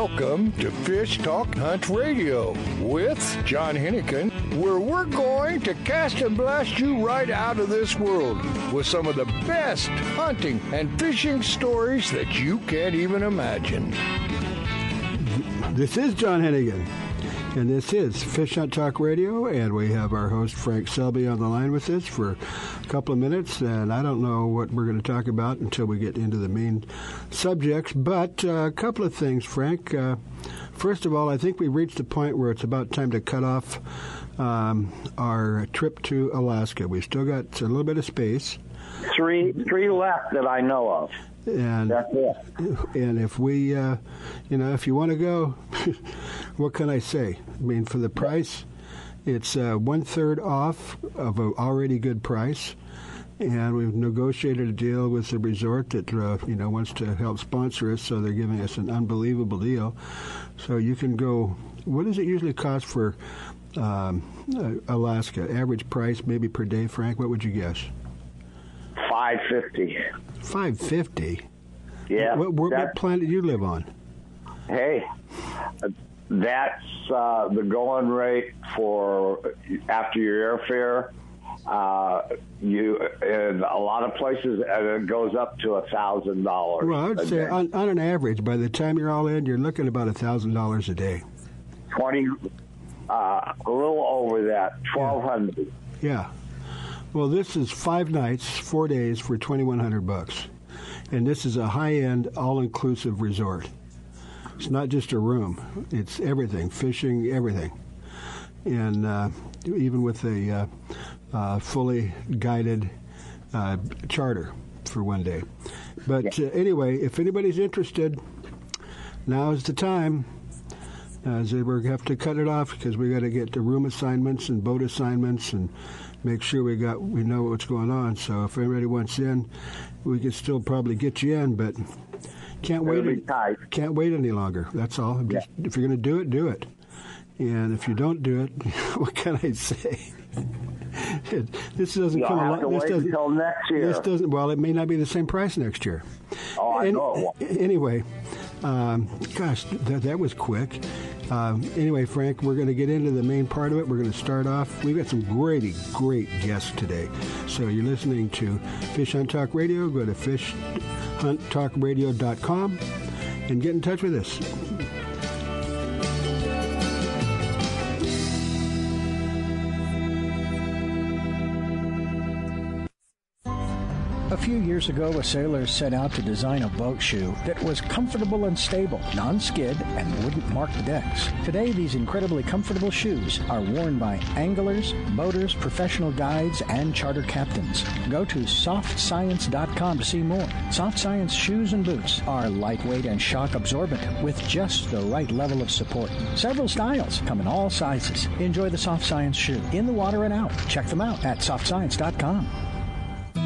Welcome to Fish Talk Hunt Radio with John Henigin, where we're going to cast and blast you right out of this world with some of the best hunting and fishing stories that you can't even imagine. This is John Henigin, and this is Fish Hunt Talk Radio, and we have our host Frank Selby on the line with us for a couple of minutes, and I don't know what we're going to talk about until we get into the main subjects, but a couple of things, Frank. First of all, I think we've reached the point where it's about time to cut off our trip to Alaska. We've still got a little bit of space. Three left that I know of. And that's it. And if we, if you want to go, what can I say? I mean, for the price, it's 1/3 off of an already good price. And we've negotiated a deal with the resort that, wants to help sponsor us, so they're giving us an unbelievable deal. So you can go, what does it usually cost for Alaska? Average price, maybe per day, Frank, what would you guess? $550. $550? Yeah. What planet do you live on? Hey, that's the going rate for after your airfare. In a lot of places it goes up to $1,000. Well, I would say on an average, by the time you're all in, you're looking about $1,000 a day. A little over that, $1,200. Yeah. Well, this is 5 nights, 4 days for $2,100, and this is a high-end, all-inclusive resort. It's not just a room; it's everything, fishing, everything, and even with a fully guided charter for 1 day. But anyway, if anybody's interested, now is the time. As we have to cut it off because we got to get the room assignments and boat assignments and make sure we know what's going on. So if anybody wants in, we can still probably get you in, but can't wait any longer. That's all. If you're going to do it, do it. And if you don't do it, what can I say? This doesn't You'll come have along. to wait until next year. This doesn't. Well, it may not be the same price next year. Oh, I know. Anyway, gosh, that was quick. Anyway, Frank, we're going to get into the main part of it. We're going to start off. We've got some great guests today. So you're listening to Fish Hunt Talk Radio. Go to fishhunttalkradio.com and get in touch with us. A few years ago, a sailor set out to design a boat shoe that was comfortable and stable, non-skid, and wouldn't mark the decks. Today, these incredibly comfortable shoes are worn by anglers, boaters, professional guides, and charter captains. Go to softscience.com to see more. Soft Science shoes and boots are lightweight and shock absorbent with just the right level of support. Several styles come in all sizes. Enjoy the Soft Science shoe in the water and out. Check them out at softscience.com.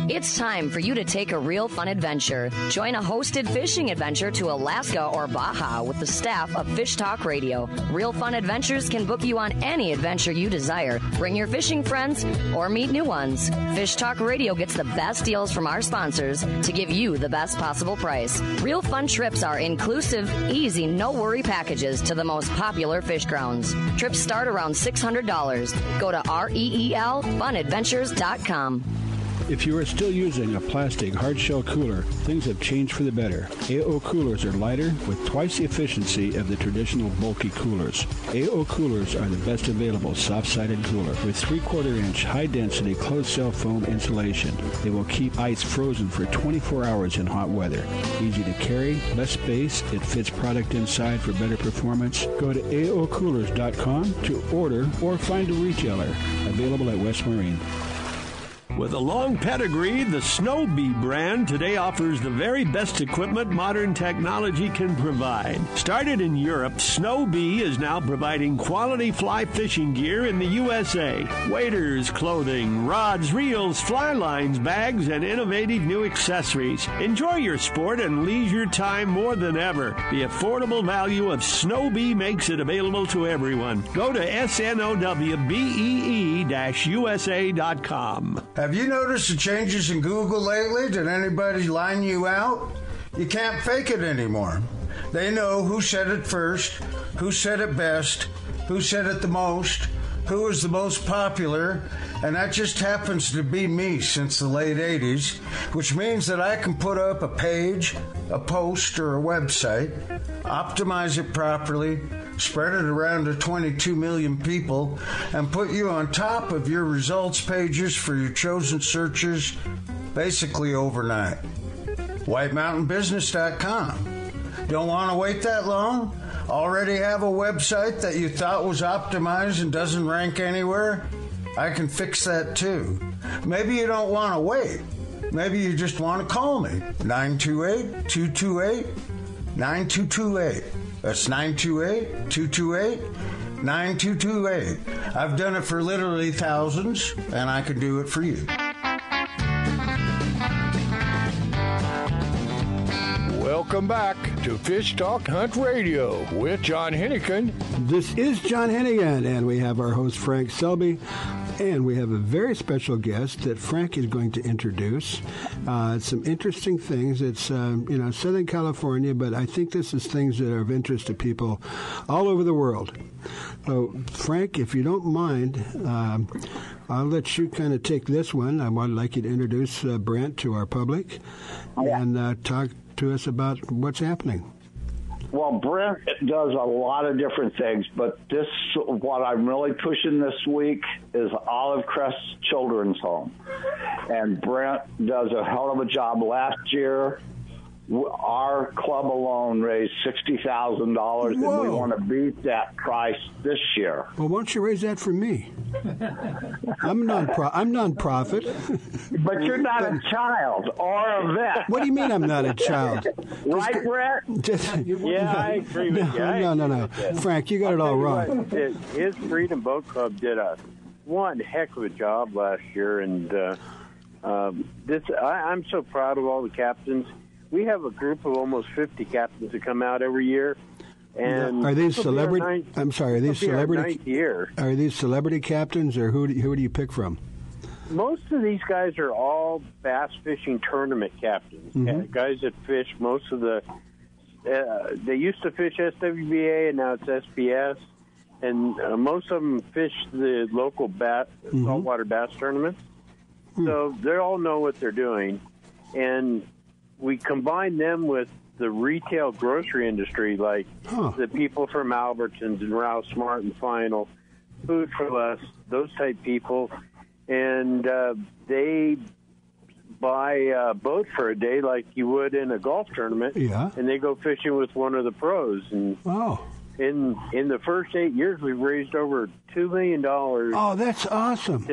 It's time for you to take a real fun adventure. Join a hosted fishing adventure to Alaska or Baja with the staff of Fish Talk Radio. Real Fun Adventures can book you on any adventure you desire. Bring your fishing friends or meet new ones. Fish Talk Radio gets the best deals from our sponsors to give you the best possible price. Real Fun trips are inclusive, easy, no-worry packages to the most popular fish grounds. Trips start around $600. Go to REELfunadventures.com. If you are still using a plastic hard-shell cooler, things have changed for the better. AO coolers are lighter with twice the efficiency of the traditional bulky coolers. AO coolers are the best available soft-sided cooler with 3/4-inch high-density closed-cell foam insulation. They will keep ice frozen for 24 hours in hot weather. Easy to carry, less space, it fits product inside for better performance. Go to aocoolers.com to order or find a retailer. Available at West Marine. With a long pedigree, the Snow Bee brand today offers the very best equipment modern technology can provide. Started in Europe, Snow Bee is now providing quality fly fishing gear in the USA. Waders, clothing, rods, reels, fly lines, bags, and innovative new accessories. Enjoy your sport and leisure time more than ever. The affordable value of Snow Bee makes it available to everyone. Go to snowbee-usa.com. Have you noticed the changes in Google lately? Did anybody line you out? You can't fake it anymore. They know who said it first, who said it best, who said it the most, who was the most popular, and that just happens to be me since the late 80s, which means that I can put up a page, a post, or a website, optimize it properly, spread it around to 22 million people, and put you on top of your results pages for your chosen searches basically overnight. WhiteMountainBusiness.com. Don't want to wait that long? Already have a website that you thought was optimized and doesn't rank anywhere? I can fix that too. Maybe you don't want to wait. Maybe you just want to call me. 928-228-9228. That's 928-228-9228. I've done it for literally thousands, and I can do it for you. Welcome back to Fish Talk Hunt Radio with John Henigin. This is John Henigin, and we have our host Frank Selby, and we have a very special guest that Frank is going to introduce. Some interesting things. It's Southern California, but I think this is things that are of interest to people all over the world. So, Frank, if you don't mind, I'll let you kind of take this one. I would like you to introduce Brant to our public and talk to us about what's happening. Well, Brent does a lot of different things, but what I'm really pushing this week is Olive Crest Children's Home. And Brent does a hell of a job. Last year, our club alone raised $60,000, and we want to beat that price this year. Well, why don't you raise that for me? I'm non-profit. But you're not a child or a vet. What do you mean I'm not a child? Right, Brett? Yeah, I agree with you. No. Frank, you got it all wrong. His Freedom Boat Club did one heck of a job last year, and I'm so proud of all the captains. We have a group of almost 50 captains that come out every year. And are these celebrity? I'm sorry. Are these celebrity? Are these celebrity captains, or who do you pick from? Most of these guys are all bass fishing tournament captains. Mm-hmm. Guys that fish most of the. They used to fish SWBA, and now it's SPS. And most of them fish the local saltwater bass tournaments. So they all know what they're doing, and we combine them with the retail grocery industry, like the people from Albertsons and Ralph Smart and Final, Food for Less, those type people, and they buy a boat for a day like you would in a golf tournament, and they go fishing with one of the pros. And in the first 8 years, we've raised over $2 million. Oh, that's awesome.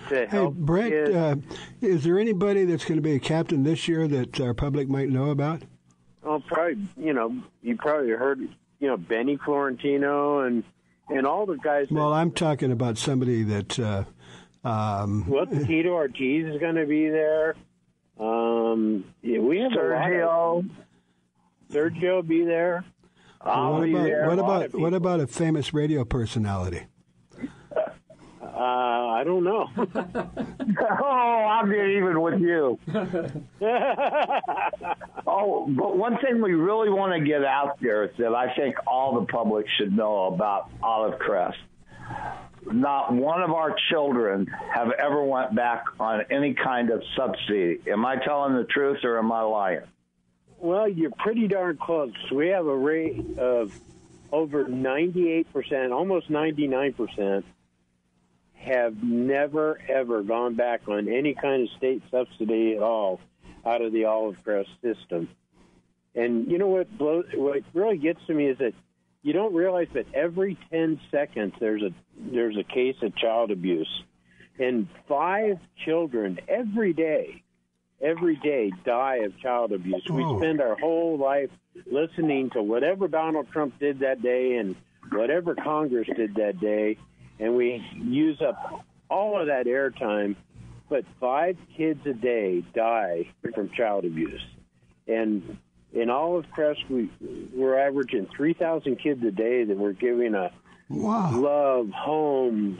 Hey, Brent, is there anybody that's going to be a captain this year that our public might know about? Oh, probably, you probably heard, Benny Florentino and all the guys. Well, I'm talking about somebody that... Tito Ortiz is going to be there. We have Sergio will be there. What about a famous radio personality? I don't know. I'll get even with you. But one thing we really want to get out there is that I think all the public should know about Olive Crest. Not one of our children have ever went back on any kind of subsidy. Am I telling the truth or am I lying? Well, you're pretty darn close. We have a rate of over 98%, almost 99%. Have never, ever gone back on any kind of state subsidy at all out of the Olive Crest system. And you know what really gets to me is that you don't realize that every 10 seconds there's a case of child abuse. And 5 children every day die of child abuse. We spend our whole life listening to whatever Donald Trump did that day and whatever Congress did that day, and we use up all of that airtime, but 5 kids a day die from child abuse. And in Olive Crest, we're averaging 3,000 kids a day that we're giving a love, home,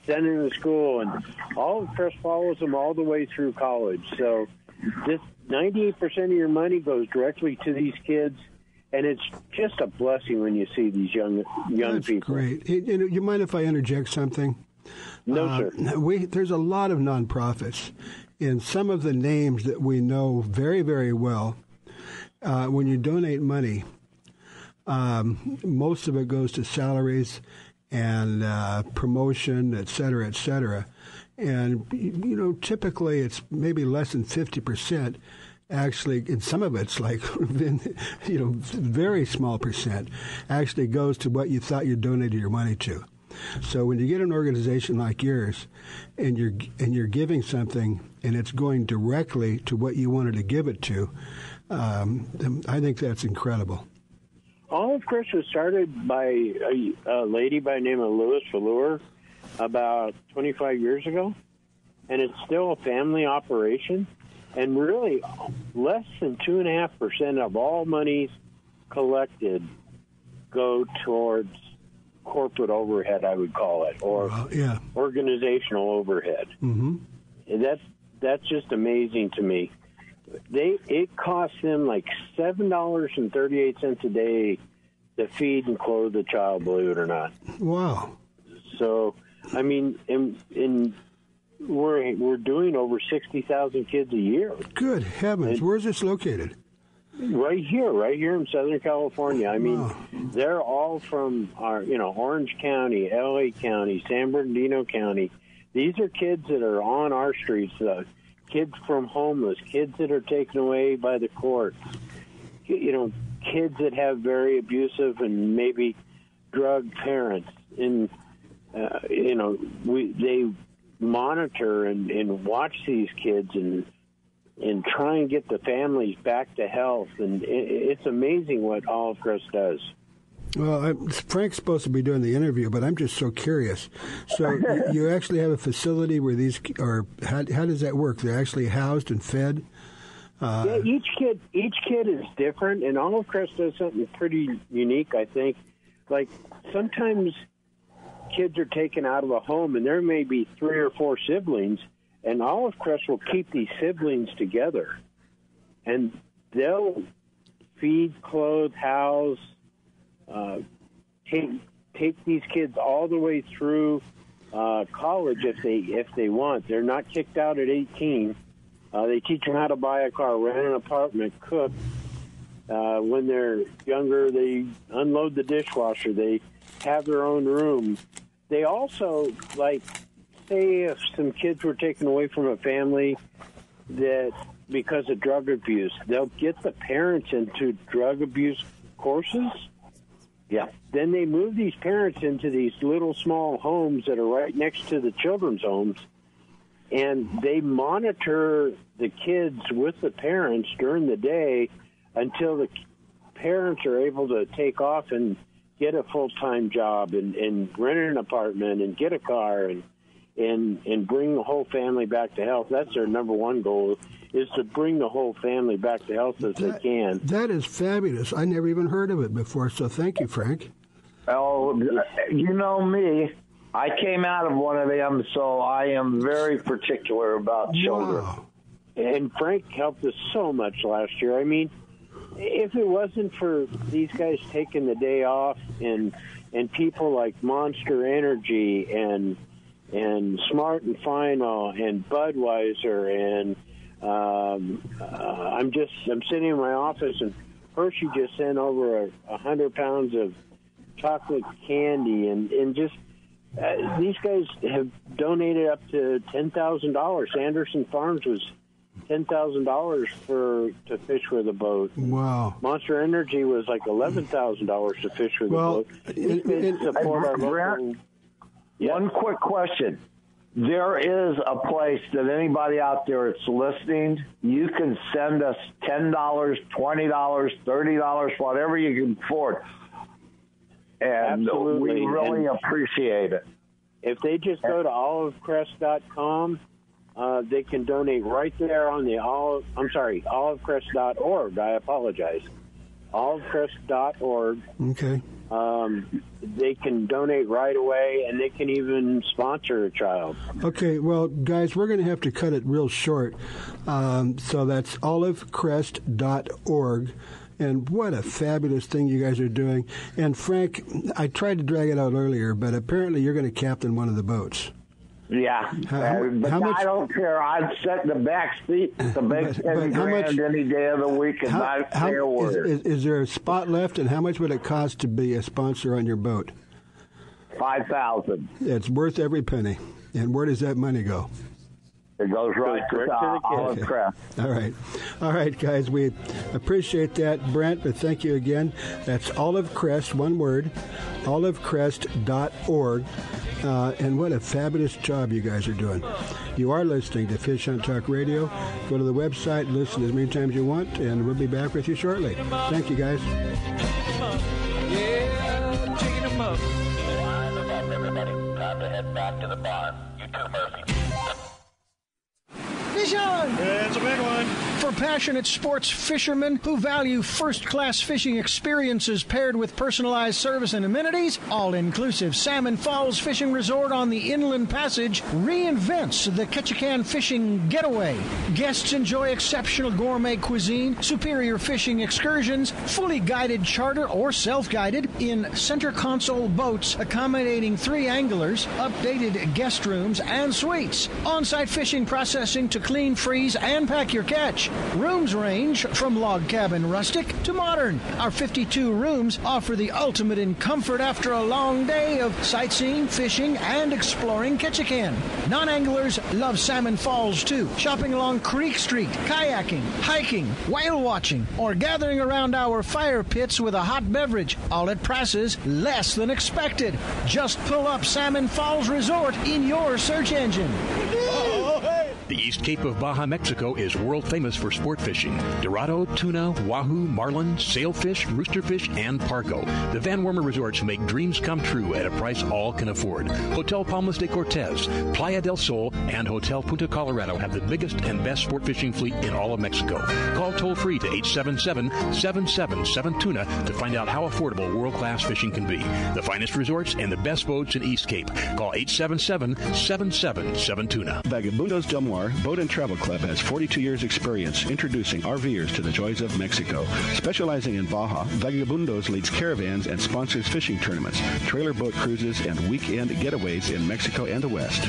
sending them to school, and Olive Crest follows them all the way through college. So this 98% of your money goes directly to these kids, and it's just a blessing when you see these young That's people. Great. You mind if I interject something? No, sir. There's a lot of nonprofits, and some of the names that we know very, very well. When you donate money, most of it goes to salaries and promotion, et cetera, et cetera. And, typically it's maybe less than 50%. Actually, and some of it's like, very small percent actually goes to what you thought you donated your money to. So when you get an organization like yours, and you're giving something, and it's going directly to what you wanted to give it to, I think that's incredible. Olive Crest was started by a lady by the name of Louis Valure about 25 years ago, and it's still a family operation. And really, less than 2.5% of all monies collected go towards corporate overhead, I would call it, or organizational overhead. Mm-hmm. That's just amazing to me. It costs them like $7.38 a day to feed and clothe a child, believe it or not. Wow. So, I mean, we're doing over 60,000 kids a year. Good heavens. Where's this located? Right here in Southern California. I mean, they're all from our, Orange County, LA County, San Bernardino County. These are kids that are on our streets, kids from homeless, kids that are taken away by the courts, kids that have very abusive and maybe drug parents. And, they monitor and watch these kids and try and get the families back to health. And it's amazing what Olive Crest does. Well, Frank's supposed to be doing the interview, but I'm just so curious. So you actually have a facility where these are, how does that work? They're actually housed and fed? Yeah, each kid is different, and Olive Crest does something pretty unique, I think. Like, sometimes kids are taken out of a home, and there may be 3 or 4 siblings, and Olive Crest will keep these siblings together. And they'll feed, clothe, house, take these kids all the way through college if they want. They're not kicked out at 18. They teach them how to buy a car, rent an apartment, cook. When they're younger, they unload the dishwasher. They have their own room. They also, like, say if some kids were taken away from a family that because of drug abuse, they'll get the parents into drug abuse courses. Yeah. Then they move these parents into these little small homes that are right next to the children's homes, and they monitor the kids with the parents during the day until the parents are able to take off and get a full-time job and rent an apartment and get a car and bring the whole family back to health. That's their number one goal, is to bring the whole family back to health as they can. That is fabulous. I never even heard of it before, so thank you, Frank. Oh, you know me. I came out of one of them, so I am very particular about children. Wow. And Frank helped us so much last year. I mean, if it wasn't for these guys taking the day off and people like Monster Energy and Smart and Final and Budweiser and I'm sitting in my office, and Hershey just sent over 100 pounds of chocolate candy and just these guys have donated up to $10,000. Anderson Farms was $10,000 to fish with a boat. Wow. Monster Energy was like $11,000 to fish with a boat. Support our local. One quick question. There is a place that anybody out there that's listening, you can send us $10, $20, $30, whatever you can afford. And Absolutely. we really appreciate it. If they just go to olivecrest.com, they can donate right there on the olivecrest.org. I apologize. olivecrest.org. Okay. They can donate right away, and they can even sponsor a child. Okay, well, guys, we're going to have to cut it real short. So that's olivecrest.org. And what a fabulous thing you guys are doing. And, Frank, I tried to drag it out earlier, but apparently you're going to captain one of the boats. Yeah, but I don't care. I'd set the back seat, the big $10,000 any day of the week, and not say a word. Is there a spot left, and how much would it cost to be a sponsor on your boat? $5,000. It's worth every penny. And where does that money go? It goes right to the Olive Crest. All right, guys. We appreciate that, Brent. But thank you again. That's Olive Crest, one word, olivecrest.org. And what a fabulous job you guys are doing. You are listening to Fish Hunt Talk Radio. Go to the website, listen as many times you want, and we'll be back with you shortly. Thank you, guys. Yeah, taking them up. Line them up, everybody. Time to head back to the barn. You too, Murphy. Fish on! It's a big one. For passionate sports fishermen who value first-class fishing experiences paired with personalized service and amenities, all-inclusive Salmon Falls Fishing Resort on the Inland Passage reinvents the Ketchikan fishing getaway. Guests enjoy exceptional gourmet cuisine, superior fishing excursions, fully guided charter or self-guided in center console boats accommodating 3 anglers, updated guest rooms and suites, on-site fishing processing to clean, freeze, and pack your catch. Rooms range from log cabin rustic to modern. Our 52 rooms offer the ultimate in comfort after a long day of sightseeing, fishing, and exploring Ketchikan. Non-anglers love Salmon Falls too. Shopping along Creek Street, kayaking, hiking, whale watching, or gathering around our fire pits with a hot beverage, all at prices less than expected. Just pull up Salmon Falls Resort in your search engine. The East Cape of Baja, Mexico is world famous for sport fishing. Dorado, tuna, wahoo, marlin, sailfish, roosterfish, and pargo. The Van Wormer Resorts make dreams come true at a price all can afford. Hotel Palmas de Cortez, Playa del Sol, and Hotel Punta Colorado have the biggest and best sport fishing fleet in all of Mexico. Call toll-free to 877-777-TUNA to find out how affordable world-class fishing can be. The finest resorts and the best boats in East Cape. Call 877-777-TUNA. Vagabundos Del Mar Boat and Travel Club has 42 years experience introducing RVers to the joys of Mexico. Specializing in Baja, Vagabundos leads caravans and sponsors fishing tournaments, trailer boat cruises, and weekend getaways in Mexico and the West.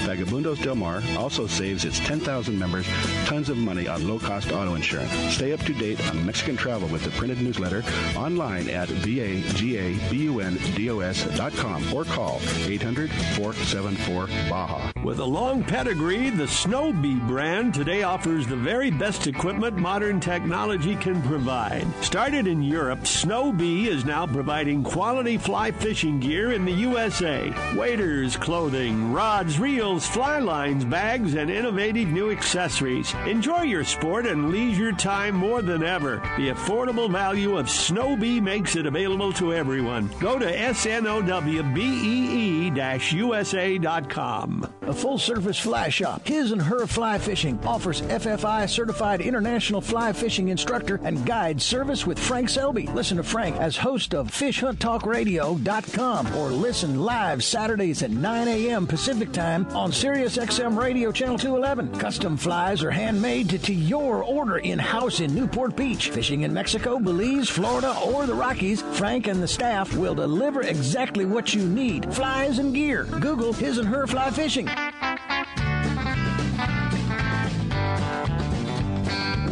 Vagabundos Del Mar also saves its 10,000 members tons of money on low-cost auto insurance. Stay up to date on Mexican travel with the printed newsletter online at vagabundos.com or call 800-474-BAJA. With a long pedigree, the Snow Bee brand today offers the very best equipment modern technology can provide. Started in Europe, Snow Bee is now providing quality fly fishing gear in the USA. Waders, clothing, rods, reels, fly lines, bags, and innovative new accessories. Enjoy your sport and leisure time more than ever. The affordable value of Snow Bee makes it available to everyone. Go to snowbee-usa.com. A full-service fly shop, His and Her Fly Fishing, offers FFI certified international fly fishing instructor and guide service with Frank Selby. Listen to Frank as host of FishHuntTalkRadio.com or listen live Saturdays at 9 a.m. Pacific Time on Sirius XM Radio Channel 211. Custom flies are handmade to your order in-house in Newport Beach. Fishing in Mexico, Belize, Florida, or the Rockies, Frank and the staff will deliver exactly what you need. Flies and gear. Google His and Her Fly Fishing.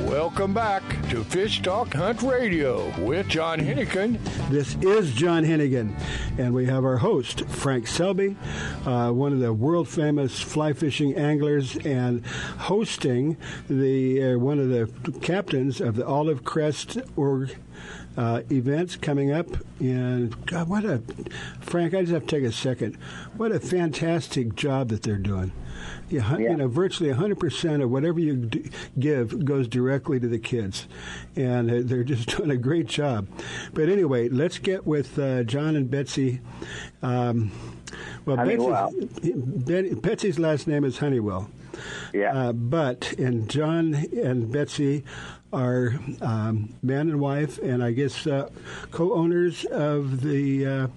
Welcome back to Fish Talk Hunt Radio with John Henigin. This is John Henigin, and we have our host, Frank Selby, one of the world-famous fly fishing anglers and hosting the one of the captains of the Olive Crest events coming up. And God, Frank, I just have to take a second. What a fantastic job that they're doing. Yeah. You know, virtually 100% of whatever you give goes directly to the kids, and they're just doing a great job. But anyway, let's get with John and Betsy. Betsy's last name is Hunewill. Yeah. And John and Betsy are man and wife, and I guess co-owners of the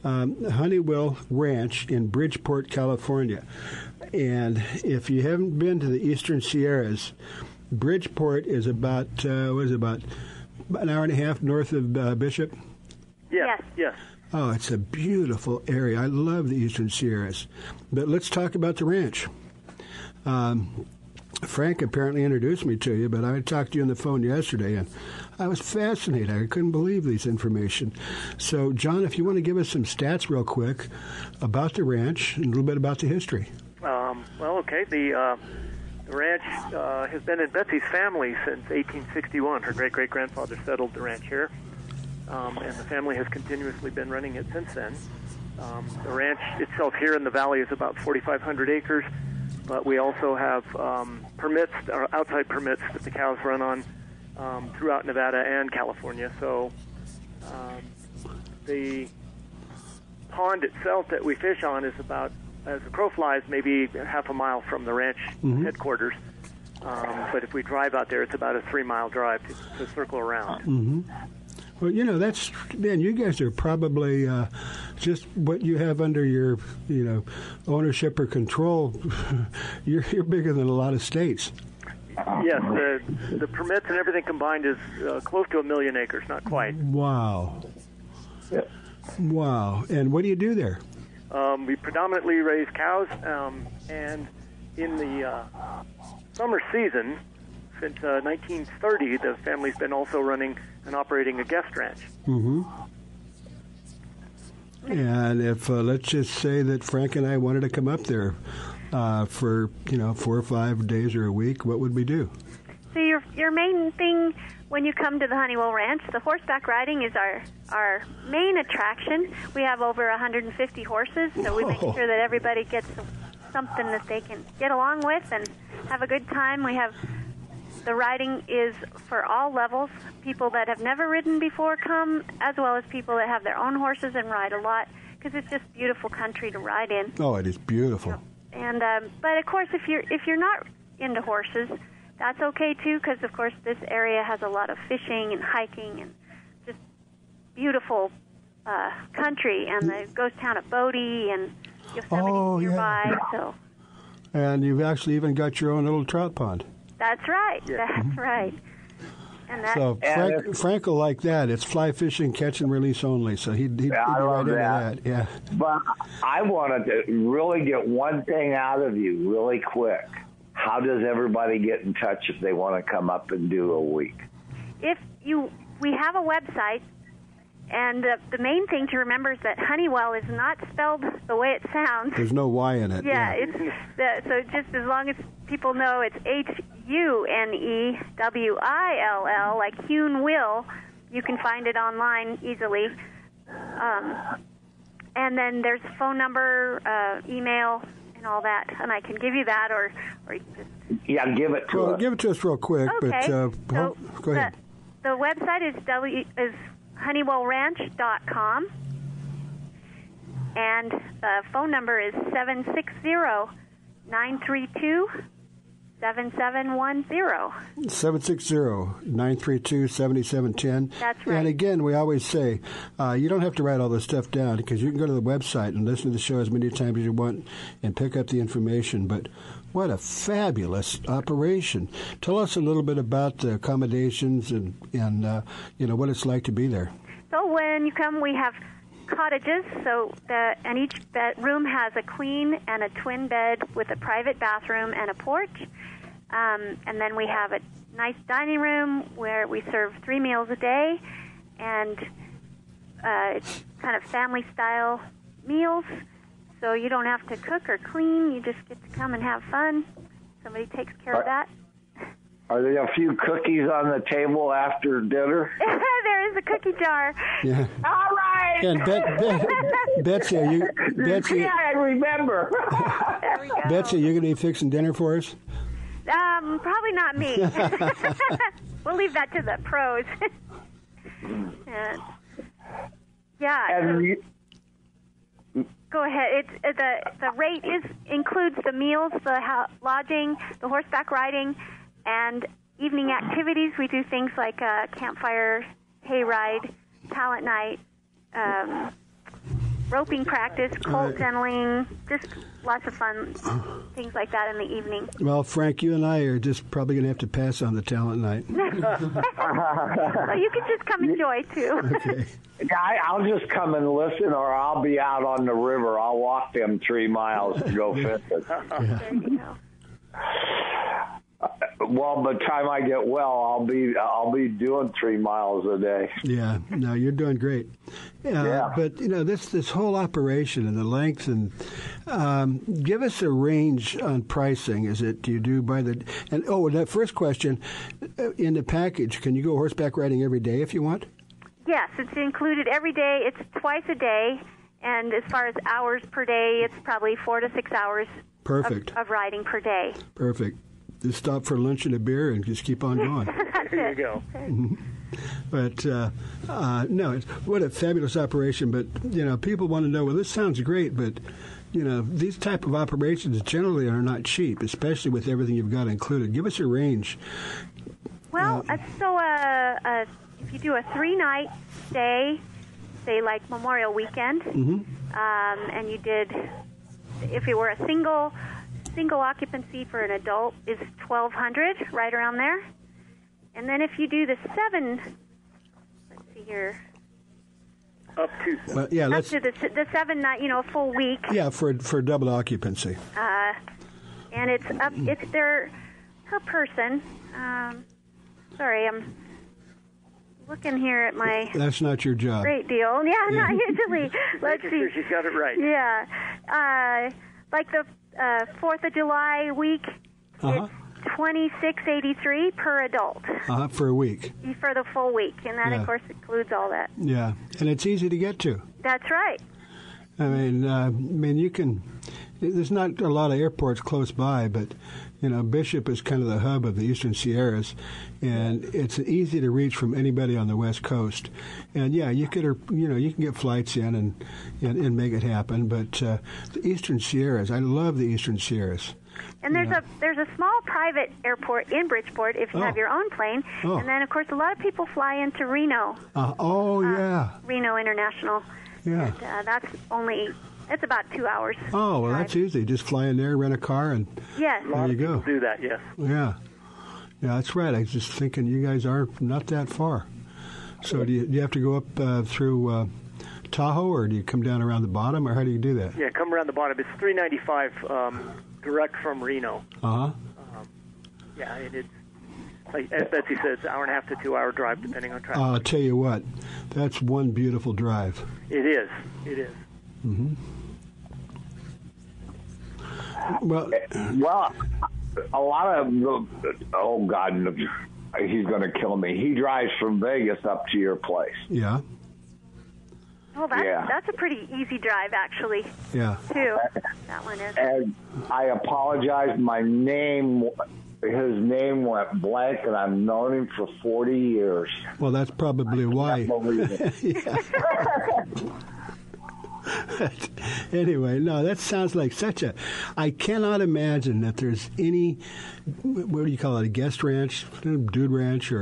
Hunewill Ranch in Bridgeport, California. And if you haven't been to the Eastern Sierras, Bridgeport is about about an hour and a half north of Bishop. Yes. Oh, it's a beautiful area. I love the Eastern Sierras. But let's talk about the ranch. Frank apparently introduced me to you, but I talked to you on the phone yesterday, and I was fascinated. I couldn't believe this information. So, John, if you want to give us some stats real quick about the ranch and a little bit about the history. Okay. The ranch has been in Betsy's family since 1861. Her great-great-grandfather settled the ranch here, and the family has continuously been running it since then. The ranch itself here in the valley is about 4,500 acres, but we also have permits, or outside permits, that the cows run on throughout Nevada and California. So the pond itself that we fish on is about, as the crow flies, maybe half a mile from the ranch headquarters. But if we drive out there, it's about a 3-mile drive to circle around. Mm-hmm. Well, you guys are probably just what you have under your, ownership or control. You're bigger than a lot of states. Yes, the permits and everything combined is close to 1 million acres, not quite. Wow. Wow. And what do you do there? We predominantly raise cows, and in the summer season, since 1930, the family's been also running and operating a guest ranch. Mm-hmm. And if, let's just say that Frank and I wanted to come up there for, 4 or 5 days or a week, what would we do? So your main thing when you come to the Hunewill Ranch, the horseback riding is our main attraction. We have over 150 horses, so we make sure that everybody gets something that they can get along with and have a good time. The riding is for all levels. People that have never ridden before come, as well as people that have their own horses and ride a lot, because it's just beautiful country to ride in. Oh, it is beautiful. And but of course, if you're not into horses, that's okay too, because of course this area has a lot of fishing and hiking and just beautiful country, and the ghost town of Bodie and Yosemite nearby. So. And you've actually even got your own little trout pond. That's right. That's right. And so Frank will like that. It's fly fishing, catch and release only. So he'd be right into that. Yeah. But I wanted to really get one thing out of you really quick. How does everybody get in touch if they want to come up and do a week? We have a website, and the main thing to remember is that Hunewill is not spelled the way it sounds. There's no Y in it. Yeah. So just as long as people know it's Hunewill, like Hunewill, you can find it online easily. And then there's a phone number, email, and all that, and I can give you that, or you just... Yeah, give it to us. Give it to us real quick, okay. But go ahead. The website is HuneWillRanch.com, and the phone number is 760-932-7710. 760-932-7710. That's right. And again, we always say, you don't have to write all this stuff down, because you can go to the website and listen to the show as many times as you want and pick up the information. But what a fabulous operation. Tell us a little bit about the accommodations and what it's like to be there. So when you come, we have cottages, and each room has a queen and a twin bed with a private bathroom and a porch. And then we have a nice dining room where we serve 3 meals a day, and it's kind of family-style meals. So you don't have to cook or clean. You just get to come and have fun. Somebody takes care of that. Are there a few cookies on the table after dinner? There is a cookie jar. Yeah. All right. And Betsy, Yeah, I remember. There we go. Betsy, you're going to be fixing dinner for us? Probably not me. We'll leave that to the pros. Go ahead. The rate includes the meals, the lodging, the horseback riding, and evening activities. We do things like campfire, hayride, talent night, roping practice, colt gentling, just lots of fun things like that in the evening. Well, Frank, you and I are just probably going to have to pass on the talent night. Well, you can just come enjoy, too. Okay. I'll just come and listen, or I'll be out on the river. I'll walk them 3 miles to go fishing. There you go. Well, by the time I get well, I'll be doing 3 miles a day. Yeah, no, you're doing great. Yeah. But this whole operation and the length, and give us a range on pricing. Do you do by the that first question in the package? Can you go horseback riding every day if you want? Yes, it's included every day. It's twice a day, and as far as hours per day, it's probably 4 to 6 hours. Perfect. Of riding per day. Perfect. Just stop for lunch and a beer and just keep on going. There you go. But no, what a fabulous operation. But people want to know. Well, this sounds great, but these type of operations generally are not cheap, especially with everything you've got included. Give us a range. Well, if you do a 3-night stay, say like Memorial Weekend, and you did, if it were a single occupancy for an adult is $1,200, right around there. And then if you do the 7, let's see here, up to the 7 night, full week. Yeah, for double occupancy. And it's up. It's their per person. Sorry, I'm looking here at my. That's not your job. Great deal. Yeah, not usually. Let's see. She's got it right. Yeah, like the 4th of July week. It's $26.83 per adult. For a week. For the full week, and that of course includes all that. Yeah, and it's easy to get to. That's right. I mean, you can. There's not a lot of airports close by, but Bishop is kind of the hub of the Eastern Sierras, and it's easy to reach from anybody on the West Coast. And you can get flights in and make it happen. But the Eastern Sierras, I love the Eastern Sierras. And there's a small private airport in Bridgeport if you have your own plane. And then, of course, a lot of people fly into Reno. Reno International. Yeah. And, it's about 2 hours. Oh, well, that's easy. Just fly in there, rent a car, and there you go. Do that, yes. Yeah. Yeah, that's right. I was just thinking you guys are not that far. So do you have to go up through Tahoe, or do you come down around the bottom, or how do you do that? Yeah, come around the bottom. It's $395 direct from Reno. Yeah, and it's, like as Betsy said, it's an 1.5 to 2 hour drive, depending on traffic. I'll tell you what, that's one beautiful drive. It is. It is. Mm-hmm. Well, a lot of he's going to kill me. He drives from Vegas up to your place. Yeah. Well, that's a pretty easy drive, actually. Yeah. Too. That one is. And I apologize. His name went blank, and I've known him for 40 years. Well, that's probably why. Anyway, no, that sounds like I cannot imagine that there's any, what do you call it, a guest ranch, dude ranch,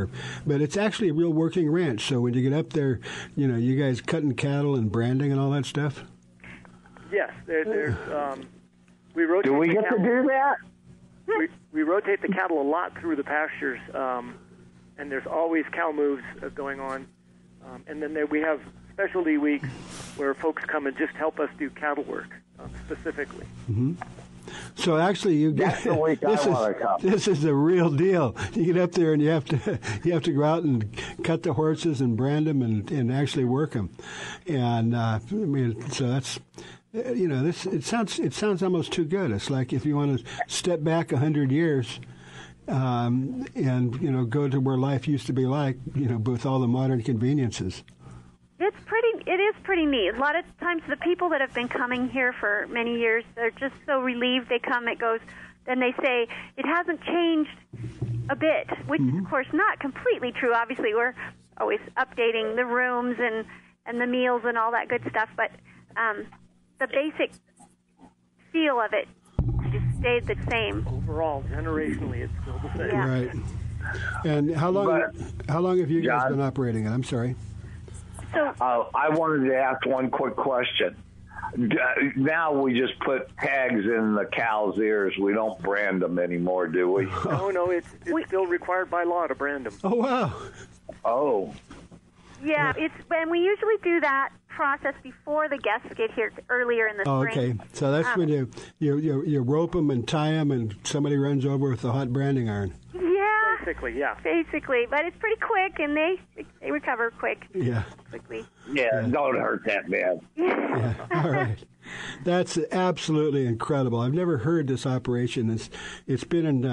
but it's actually a real working ranch. So when you get up there, you guys cutting cattle and branding and all that stuff? Yes, there's, we rotate. Do we get to do that? We rotate the cattle a lot through the pastures, and there's always cow moves going on. And then we have specialty weeks where folks come and just help us do cattle work specifically. Mm-hmm. So actually, this is the real deal. You get up there and you have to go out and cut the horses and brand them and actually work them. And so that's. It sounds almost too good. It's like if you want to step back 100 years, and go to where life used to be like, with all the modern conveniences. It is pretty neat. A lot of times the people that have been coming here for many years, they're just so relieved. They come, it goes, then they say it hasn't changed a bit, which is of course not completely true. Obviously, we're always updating the rooms and the meals and all that good stuff, but the basic feel of it just stayed the same. Overall, generationally, it's still the same. Yeah. Right. And how long have you guys been operating it? I'm sorry. So I wanted to ask one quick question. Now we just put tags in the cow's ears. We don't brand them anymore, do we? No, it's still required by law to brand them. Oh, wow. Oh. yeah, and we usually do that process before the guests get here earlier in the spring. Okay, so that's when you rope them and tie them, and somebody runs over with a hot branding iron. Yeah. Basically, but it's pretty quick, and they recover quick. Yeah. Quickly. Yeah, don't hurt that bad. Yeah. All right. That's absolutely incredible. I've never heard this operation. It's been in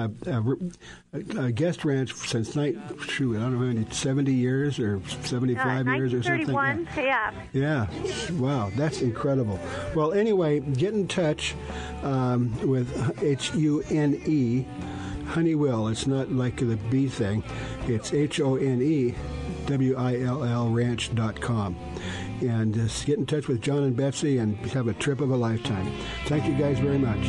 a guest ranch since I don't know, 70 years or 75 years or something. 1931. Yeah. Yeah. Wow, that's incredible. Well, anyway, get in touch with Hune. Hunewill. It's not like the bee thing. It's HONEWILL ranch.com. And just get in touch with John and Betsy and have a trip of a lifetime. Thank you guys very much.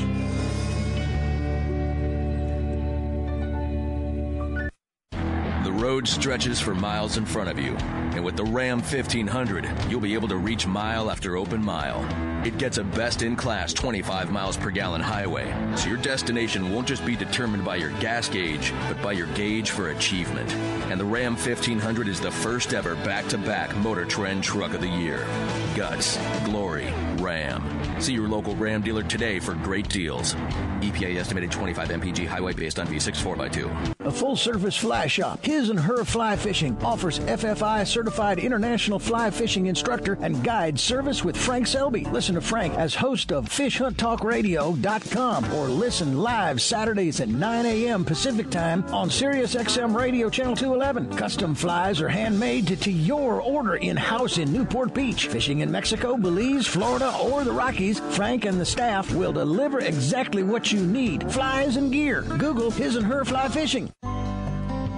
The road stretches for miles in front of you. And with the Ram 1500, you'll be able to reach mile after open mile. It gets a best-in-class 25 miles per gallon highway, so your destination won't just be determined by your gas gauge, but by your gauge for achievement. And the Ram 1500 is the first ever back-to-back Motor Trend Truck of the Year. Guts, glory, Ram. See your local Ram dealer today for great deals. EPA estimated 25 mpg highway based on V6 4x2. A full-service fly shop, His and Her Fly Fishing, offers FFI certified international fly fishing instructor and guide service with Frank Selby. Listen to Frank as host of FishHuntTalkRadio.com or listen live Saturdays at 9 a.m. Pacific Time on Sirius XM Radio Channel 211. Custom flies are handmade to your order in-house in Newport Beach. Fishing in Mexico, Belize, Florida, or the Rockies, Frank and the staff will deliver exactly what you need. Flies and gear. Google His and Her Fly Fishing.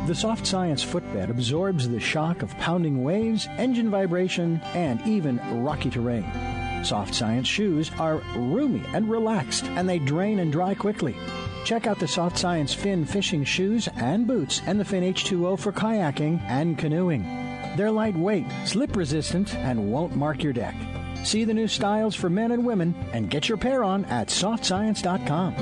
The Soft Science footbed absorbs the shock of pounding waves, engine vibration, and even rocky terrain. Soft Science shoes are roomy and relaxed, and they drain and dry quickly. Check out the Soft Science Fin fishing shoes and boots and the Fin H2O for kayaking and canoeing. They're lightweight, slip-resistant, and won't mark your deck. See the new styles for men and women and get your pair on at softscience.com.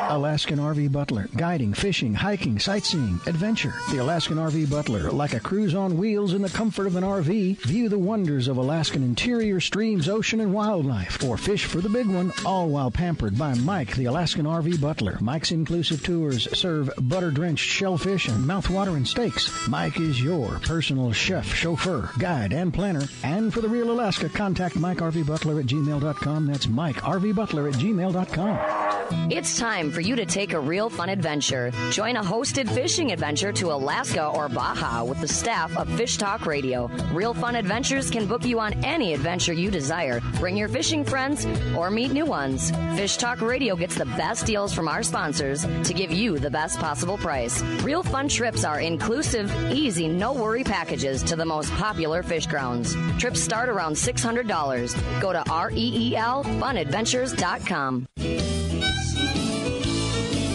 Alaskan RV Butler. Guiding, fishing, hiking, sightseeing, adventure. The Alaskan RV Butler. Like a cruise on wheels in the comfort of an RV, view the wonders of Alaskan interior, streams, ocean, and wildlife. Or fish for the big one, all while pampered by Mike, the Alaskan RV Butler. Mike's inclusive tours serve butter-drenched shellfish and mouth-watering steaks. Mike is your personal chef, chauffeur, guide, and planner. And for the real Alaska, contact Mike RV Butler at gmail.com. That's Mike RV Butler at gmail.com. It's time for you to take a real fun adventure. Join a hosted fishing adventure to Alaska or Baja with the staff of Fish Talk Radio. Real Fun Adventures can book you on any adventure you desire. Bring your fishing friends or meet new ones. Fish Talk Radio gets the best deals from our sponsors to give you the best possible price. Real Fun trips are inclusive, easy, no-worry packages to the most popular fish grounds. Trips start around $600. Go to REELFunadventures.com.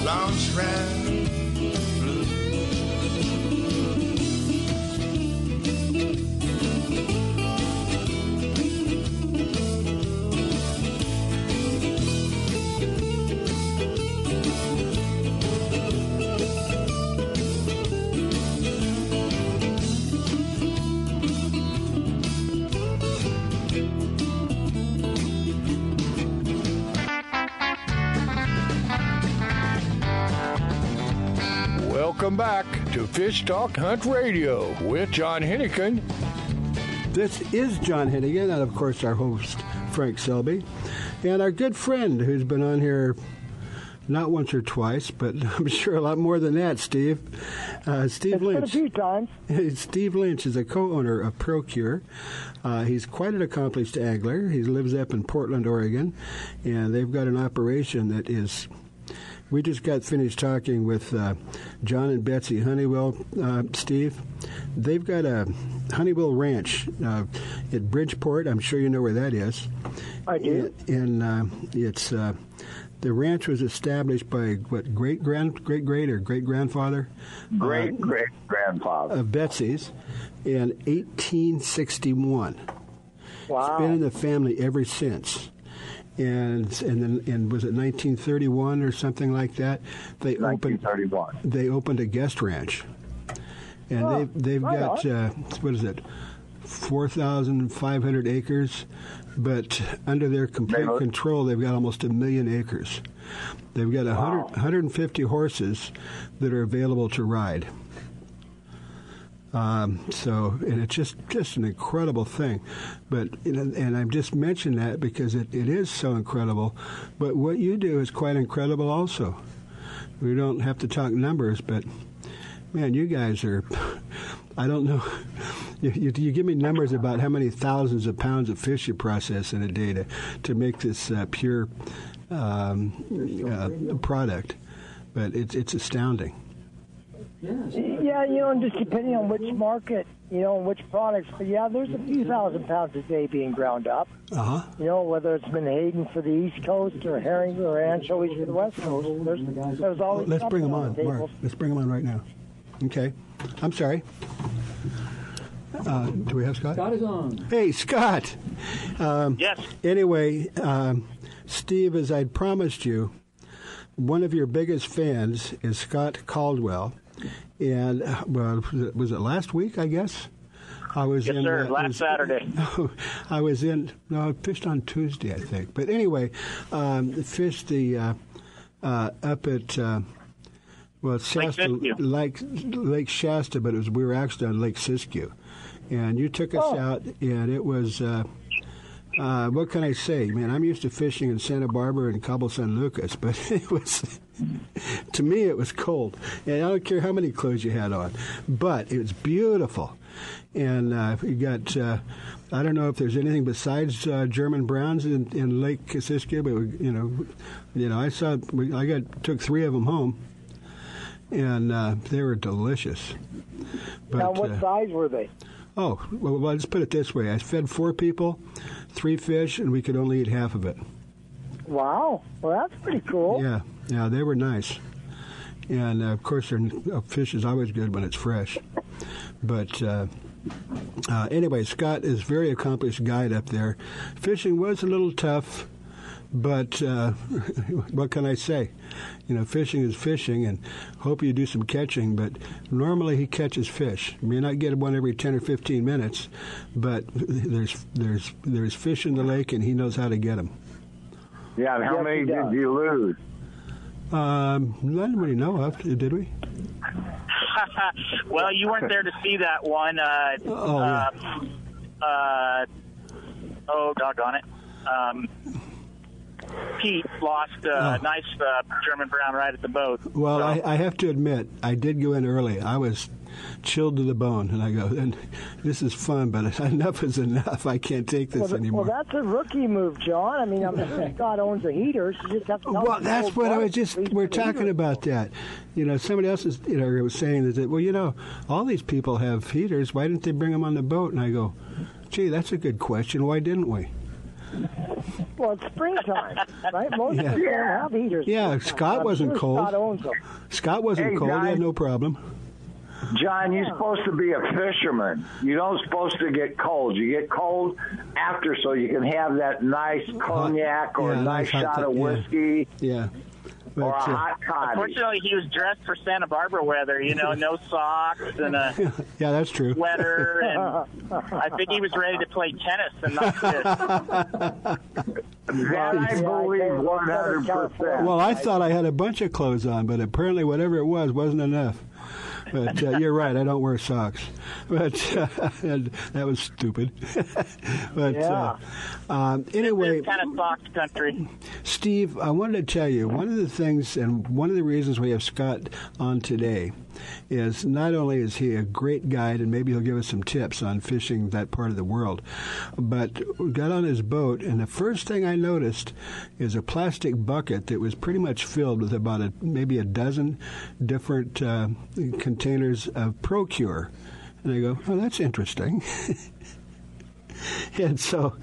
Launch ride. Welcome back to Fish Talk Hunt Radio with John Henigin. This is John Henigin, and of course our host, Frank Selby, and our good friend who's been on here not once or twice, but I'm sure a lot more than that, Steve. Steve Lynch. A few times. Steve Lynch is a co-owner of Procure. He's quite an accomplished angler. He lives up in Portland, Oregon, and they've got an operation that is We just got finished talking with John and Betsy Hunewill, Steve. They've got a Hunewill Ranch at Bridgeport. I'm sure you know where that is. I do. And it's the ranch was established by what great-grandfather of Betsy's in 1861. Wow. It's been in the family ever since. And was it 1931 or something like that? 1931. They opened a guest ranch, and they've got what is it, 4,500 acres, but under their complete control, they've got almost 1 million acres. They've got 150 horses that are available to ride. And it's just an incredible thing. But and I've just mentioned that because it is so incredible. But what you do is quite incredible also. We don't have to talk numbers, but man, you guys are, I don't know. You give me numbers about how many thousands of pounds of fish you process in a day to make this pure product. But it's astounding. Yeah, and just depending on which market, and which products. But yeah, there's a few thousand pounds a day being ground up. Whether it's Menhaden for the East Coast or herring or anchovies for the West Coast. There's always. Let's bring them on, Mark. Let's bring them on right now. Okay. I'm sorry. Do we have Scott? Scott is on. Hey, Scott. Yes. Anyway, Steve, as I'd promised you, one of your biggest fans is Scott Caldwell. And, was it last week, I guess? I was yes, sir. Last Saturday. I fished on Tuesday, I think. But anyway, fished the up at Shasta, Lake Shasta, but we were actually on Lake Siskiyou, and you took us out, and it was. What can I say, man? I'm used to fishing in Santa Barbara and Cabo San Lucas, but it was, to me, it was cold. And I don't care how many clothes you had on, but it was beautiful. And you got, I don't know if there's anything besides German browns in Lake Siskiyou, but I took 3 of them home, and they were delicious. But, now, what size were they? Well, let's put it this way. I fed 4 people, 3 fish, and we could only eat half of it. Wow. Well, that's pretty cool. Yeah, they were nice. And, of course, fish is always good when it's fresh. But anyway, Scott is a very accomplished guide up there. Fishing was a little tough, but what can I say? Fishing is fishing, and hope you do some catching, but normally he catches fish. You may not get one every 10 or 15 minutes, but there's fish in the lake, and he knows how to get them. Yeah, and how many did you lose? None we know of, did we? Well, you weren't there to see that one. Doggone it. Pete lost a nice German brown right at the boat. Well, so. I have to admit, I did go in early. I was chilled to the bone, and I go, and this is fun, but enough is enough. I can't take this anymore. Well, that's a rookie move, John. I mean, Scott owns a heater. So you just have to that's what I was we're talking about that. Somebody else was saying that, all these people have heaters. Why didn't they bring them on the boat? And I go, gee, that's a good question. Why didn't we? Well, it's springtime, right? Most of us don't have heaters. Yeah, Scott wasn't cold. Scott owns them. Scott wasn't cold. He had no problem. John, you're supposed to be a fisherman. You don't supposed to get cold. You get cold after so you can have that nice cognac or a nice shot of whiskey. Yeah. But, or a hot toddy. Unfortunately, he was dressed for Santa Barbara weather, no socks and a that's true. sweater, and I think he was ready to play tennis and not fish. That I believe 100%. Well, I thought I had a bunch of clothes on, but apparently whatever it was wasn't enough. But you're right, I don't wear socks. But that was stupid. But anyway, it's kind of soft country. Steve, I wanted to tell you, one of the things and one of the reasons we have Scott on today is not only is he a great guide, and maybe he'll give us some tips on fishing that part of the world, but we got on his boat, and the first thing I noticed is a plastic bucket that was pretty much filled with about maybe a dozen different containers of Procure. And I go, oh, that's interesting. And so,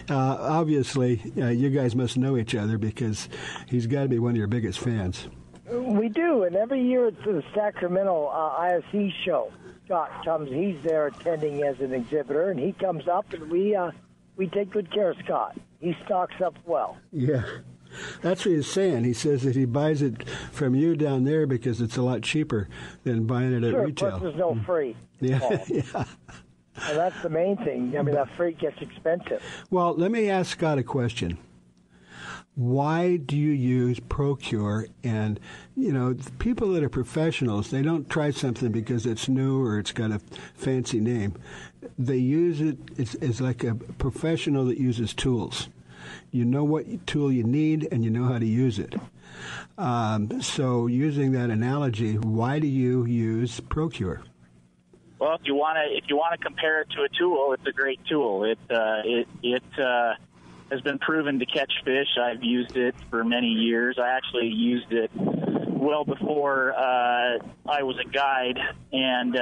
obviously, you guys must know each other because he's got to be one of your biggest fans. We do, and every year at the Sacramento ISE show, Scott comes. He's there attending as an exhibitor, and he comes up, and we take good care of Scott. He stocks up well. Yeah, that's what he's saying. He says that he buys it from you down there because it's a lot cheaper than buying it at retail. Plus there's no freight. Yeah, yeah. And that's the main thing. I mean, that freight gets expensive. Well, let me ask Scott a question. Why do you use Procure? And, people that are professionals, they don't try something because it's new or it's got a fancy name. They use it as like a professional that uses tools. You know what tool you need and you know how to use it. So using that analogy, why do you use Procure? Well, if you want to compare it to a tool, it's a great tool. It has been proven to catch fish. I've used it for many years. I actually used it well before I was a guide, and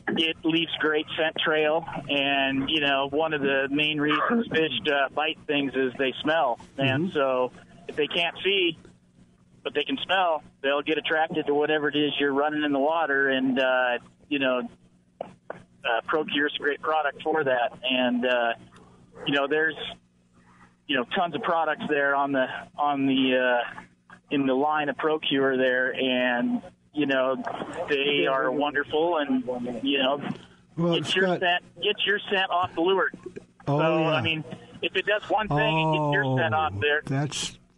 it leaves great scent trail. And one of the main reasons fish bite things is they smell, and so if they can't see but they can smell, they'll get attracted to whatever it is you're running in the water, and Procure's a great product for that. And there's tons of products there in the line of Procure there, and they are wonderful, and get your scent off the lure. Oh, so yeah. I mean, if it does one thing, it gets your scent off there.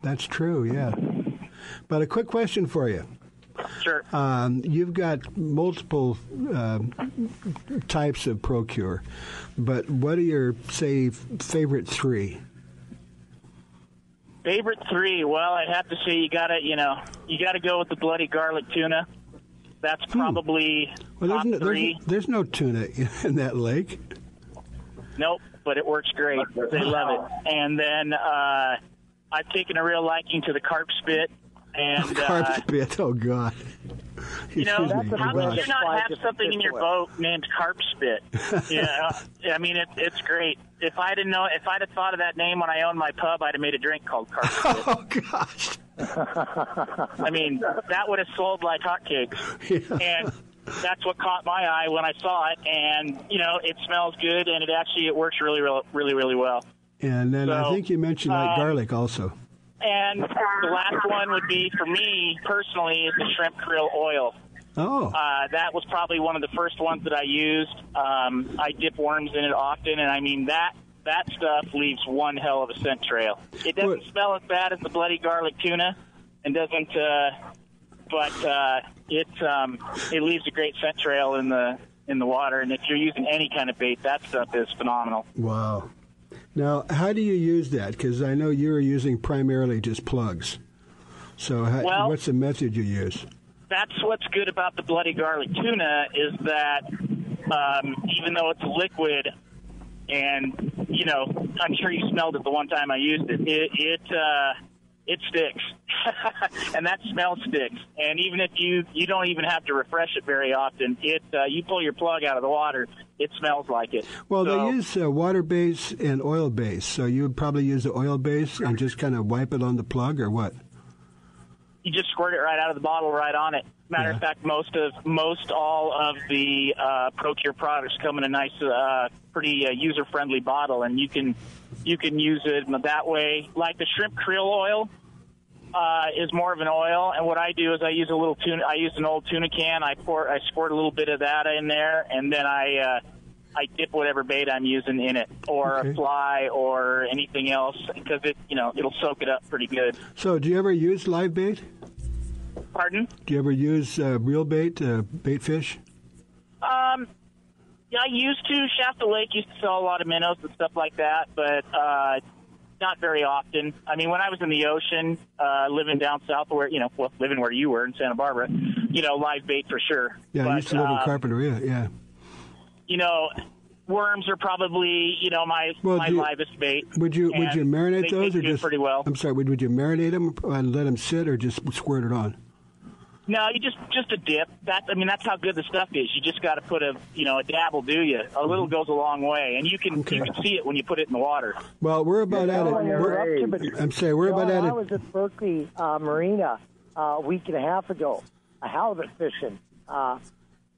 That's true, yeah. But a quick question for you. Sure. You've got multiple types of Procure, but what are your, say, favorite three? Favorite three? Well, I'd have to say you gotta go with the bloody garlic tuna. That's probably top three. There's no tuna in that lake. Nope, but it works great. They love it. And then I've taken a real liking to the carp spit. And carp spit, oh God! How could you not have something in your boat named carp spit? I mean it's great. If I'd have thought of that name when I owned my pub, I'd have made a drink called carp spit. Oh gosh! I mean, that would have sold like hotcakes. Yeah. And that's what caught my eye when I saw it. And it smells good, and it works really, really, really, really well. And then I think you mentioned garlic also. And the last one would be, for me personally, is the shrimp krill oil. Oh. That was probably one of the first ones that I used. I dip worms in it often, and I mean that stuff leaves one hell of a scent trail. It doesn't smell as bad as the bloody garlic tuna, and doesn't, but it leaves a great scent trail in the water. And if you're using any kind of bait, that stuff is phenomenal. Wow. Now, how do you use that? Because I know you're using primarily just plugs. So what's the method you use? That's what's good about the bloody garlic tuna is that even though it's liquid, and, I'm sure you smelled it the one time I used it, it sticks. And that smell sticks. And even if you don't even have to refresh it very often, you pull your plug out of the water, it smells like it. Well, they use water base and oil base, so you would probably use the oil base and just kind of wipe it on the plug, or what? You just squirt it right out of the bottle, right on it. Matter of fact, most all of the Procure products come in a nice, pretty user-friendly bottle, and you can use it that way. Like the shrimp krill oil is more of an oil, and what I do is I use an old tuna can. I squirt a little bit of that in there, and then I dip whatever bait I'm using in it, or a fly, or anything else, because it'll soak it up pretty good. So, do you ever use live bait? Pardon? Do you ever use reel bait fish? Yeah, I used to. Shasta Lake used to sell a lot of minnows and stuff like that, but not very often. I mean, when I was in the ocean, living down south where, living where you were in Santa Barbara, live bait for sure. Yeah, but, I used to live in Carpinteria, yeah. Worms are probably, my livest bait. Would you marinate those or just pretty well? I'm sorry. Would you marinate them and let them sit, or just squirt it on? No, you just a dip. That's how good the stuff is. You just got to put a dab will do you. A little goes a long way, and you can see it when you put it in the water. Well, we're about at it. I'm sorry, we're about at it. I was at Berkeley Marina a week and a half ago, halibut fishing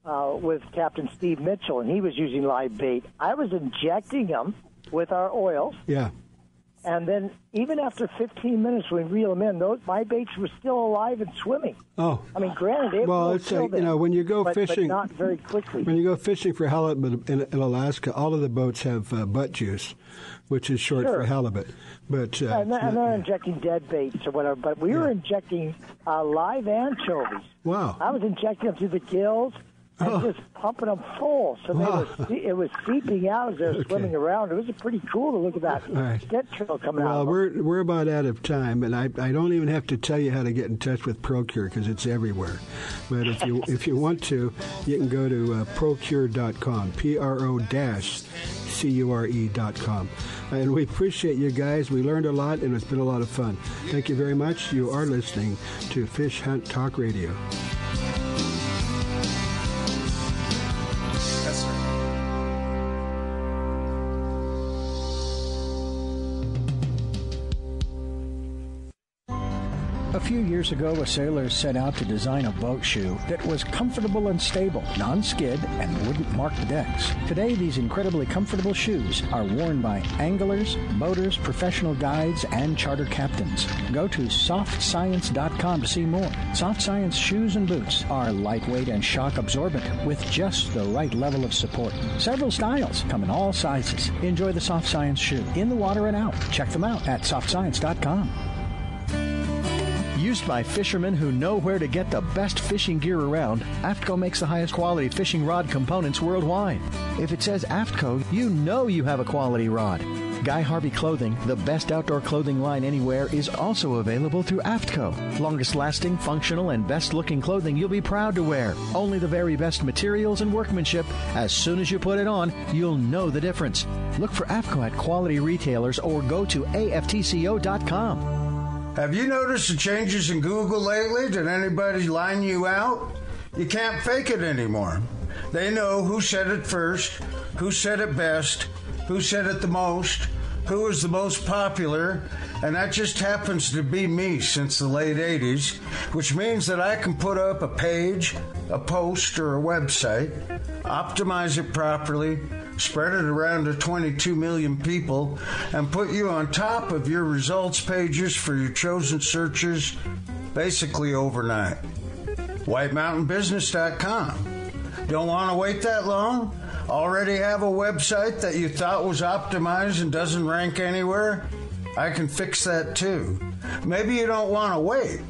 with Captain Steve Mitchell, and he was using live bait. I was injecting them with our oils. Yeah. And then even after 15 minutes, when we reel them in, my baits were still alive and swimming. Oh. I mean, granted, it's like, when you go fishing, but not very quickly. When you go fishing for halibut in Alaska, all of the boats have butt juice, which is short for halibut. But and they're injecting dead baits or whatever. But we were injecting live anchovies. Wow. I was injecting them through the gills. And just pumping them full, so it was seeping out as they were swimming around. It was pretty cool to look at that skid trail coming out. Well, we're about out of time, and I don't even have to tell you how to get in touch with Procure because it's everywhere. But if you want to, you can go to procure.com, pro-cure.com. And we appreciate you guys. We learned a lot, and it's been a lot of fun. Thank you very much. You are listening to Fish Hunt Talk Radio. A few years ago, a sailor set out to design a boat shoe that was comfortable and stable, non-skid, and wouldn't mark the decks. Today, these incredibly comfortable shoes are worn by anglers, boaters, professional guides, and charter captains. Go to softscience.com to see more. Soft Science shoes and boots are lightweight and shock absorbent with just the right level of support. Several styles come in all sizes. Enjoy the Soft Science shoe in the water and out. Check them out at softscience.com. Used by fishermen who know where to get the best fishing gear around, AFTCO makes the highest quality fishing rod components worldwide. If it says AFTCO, you know you have a quality rod. Guy Harvey Clothing, the best outdoor clothing line anywhere, is also available through AFTCO. Longest lasting, functional, and best looking clothing you'll be proud to wear. Only the very best materials and workmanship. As soon as you put it on, you'll know the difference. Look for AFTCO at quality retailers or go to aftco.com. Have you noticed the changes in Google lately? Did anybody line you out? You can't fake it anymore. They know who said it first, who said it best, who said it the most, who is the most popular, and that just happens to be me since the late 80s, which means that I can put up a page, a post, or a website, optimize it properly, spread it around to 22 million people, and put you on top of your results pages for your chosen searches basically overnight. WhiteMountainBusiness.com. Don't want to wait that long? Already have a website that you thought was optimized and doesn't rank anywhere? I can fix that too. Maybe you don't want to wait.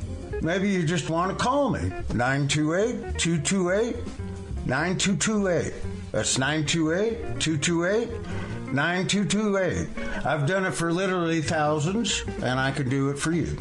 Maybe you just want to call me. 928-228-9228. That's 928-228-9228. I've done it for literally thousands, and I can do it for you.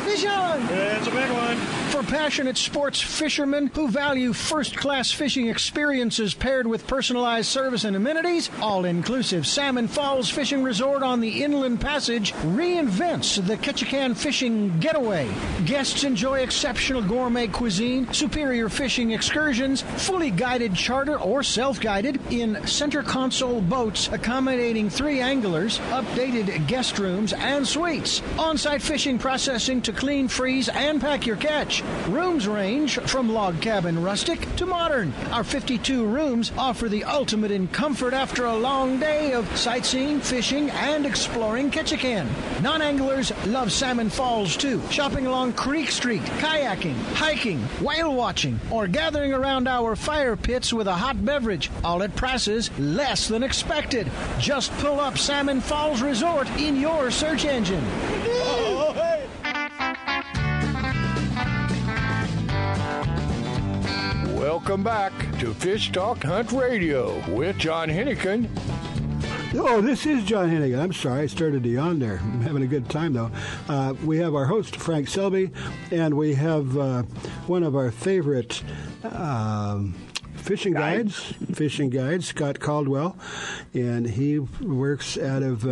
Fish on! It's a big one. For passionate sports fishermen who value first-class fishing experiences paired with personalized service and amenities, all-inclusive Salmon Falls Fishing Resort on the Inland Passage reinvents the Ketchikan fishing getaway. Guests enjoy exceptional gourmet cuisine, superior fishing excursions, fully guided charter or self-guided in center console boats accommodating 3 anglers, updated guest rooms and suites, on-site fishing processing to clean, freeze, and pack your catch. Rooms range from log cabin rustic to modern. Our 52 rooms offer the ultimate in comfort after a long day of sightseeing, fishing, and exploring Ketchikan. Non-anglers love Salmon Falls too, shopping along Creek Street, kayaking, hiking, whale watching, or gathering around our fire pits with a hot beverage, all at prices less than expected. Just pull up Salmon Falls Resort in your search engine. welcome back to Fish Talk Hunt Radio with John Henigin. Oh, this is John Henigin. I'm sorry, I started to yawn there. I'm having a good time, though. We have our host, Frank Selby, and we have one of our favorite fishing guides, Scott Caldwell, and he works out of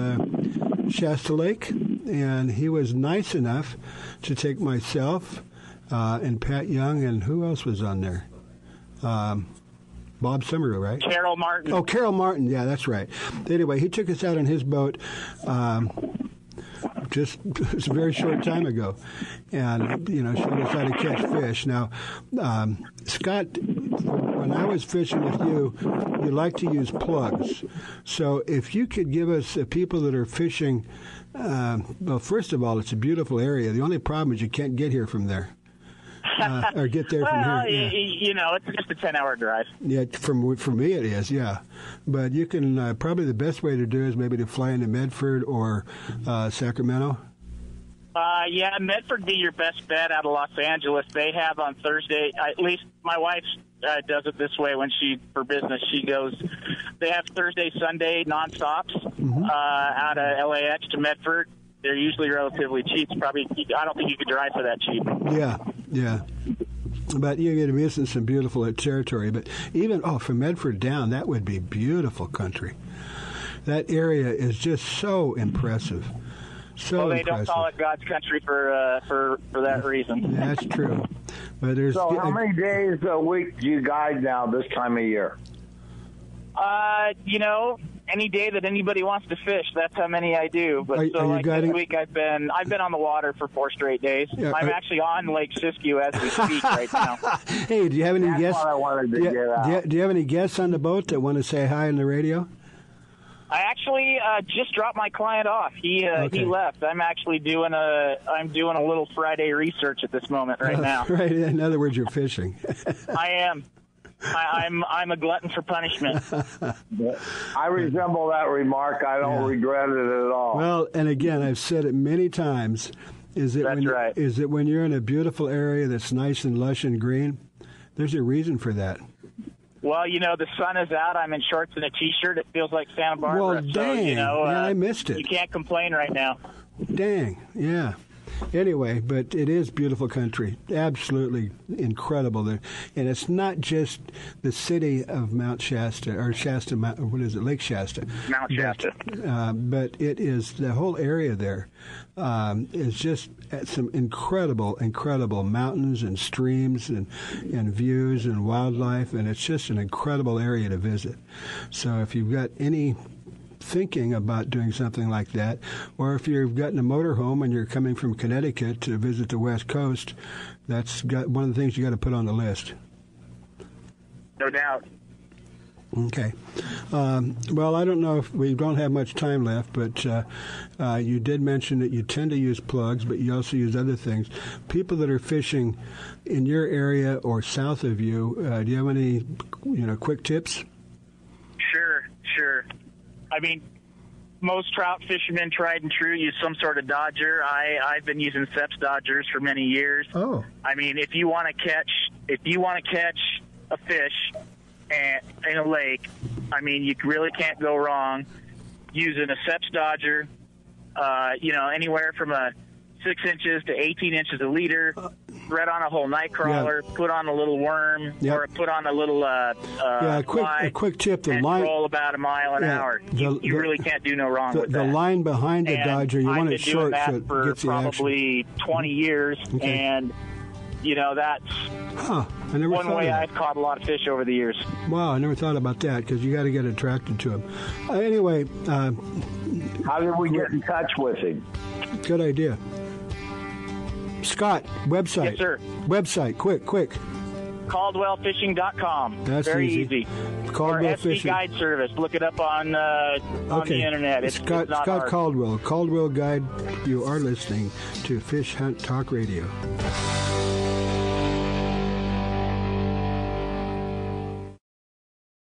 Shasta Lake, and he was nice enough to take myself and Pat Young, and who else was on there? Bob Summerall, right? Carol Martin. Oh, Carol Martin. Yeah, that's right. Anyway, he took us out on his boat just a very short time ago, and showed us how to catch fish. Now, Scott, when I was fishing with you, you like to use plugs. So, if you could give us people that are fishing, well, first of all, it's a beautiful area. The only problem is you can't get here from there. Or get there from here. Yeah. It's just a 10-hour drive. Yeah, for me it is, yeah. But you can, probably the best way to do is maybe to fly into Medford or Sacramento. Medford would be your best bet out of Los Angeles. They have on Thursday, at least my wife does it this way when for business, she goes, they have Thursday, Sunday nonstops out of LAX to Medford. They're usually relatively cheap. I don't think you could drive for that cheap. Yeah. But you're going to be in some beautiful territory. But even, from Medford down, that would be beautiful country. That area is just so impressive. Well, they don't call it God's country for that reason. That's true. But so how many days a week do you guide now this time of year? Any day that anybody wants to fish, that's how many I do. But this week I've been on the water for 4 straight days. Yeah, I'm actually on Lake Siskiyou as we speak right now. Hey, do you have any guests? That's what I wanted to get out. Do you have any guests on the boat that want to say hi on the radio? I actually just dropped my client off. He left. I'm actually doing a little Friday research at this moment right now. Right. In other words, you're fishing. I am. I'm a glutton for punishment. I resemble that remark. I don't regret it at all. Well, and again, I've said it many times. Is that when you're in a beautiful area that's nice and lush and green, there's a reason for that. Well, the sun is out. I'm in shorts and a T-shirt. It feels like Santa Barbara. Well, dang. I missed it. You can't complain right now. Dang, yeah. Anyway, but it is beautiful country, absolutely incredible. And it's not just the city of Mount Shasta, or Shasta, what is it, Lake Shasta. Mount Shasta. But it is, the whole area there is just some incredible mountains and streams and views and wildlife, and it's just an incredible area to visit. So if you've got any thinking about doing something like that, or if you've gotten a motorhome and you're coming from Connecticut to visit the West Coast, that's one of the things you got to put on the list. No doubt. Okay. Well, I don't know if we don't have much time left, but you did mention that you tend to use plugs, but you also use other things. People that are fishing in your area or south of you, do you have any quick tips? Sure. I mean, most trout fishermen, tried and true, use some sort of dodger. I've been using Seps dodgers for many years. Oh. I mean, if you want to catch a fish in a lake, I mean, you really can't go wrong using a Seps dodger. Anywhere from 6 inches to 18 inches a leader. Thread on a whole night crawler, put on a little worm, or put on a little a quick tip. The and line roll about a mile an hour. You really can't do no wrong with that. The line behind the dodger, you want it short so it gets the action. I've been doing that for probably 20 years, and that's one way I've caught a lot of fish over the years. Wow, I never thought about that, because you got to get attracted to them. Anyway, how did we get in touch with him? Good idea. Scott, website. Yes, sir. Website, quick. CaldwellFishing.com. That's very easy. Caldwell or Fishing. Guide Service. Look it up on the internet. It's Scott hard. Caldwell Guide. You are listening to Fish Hunt Talk Radio.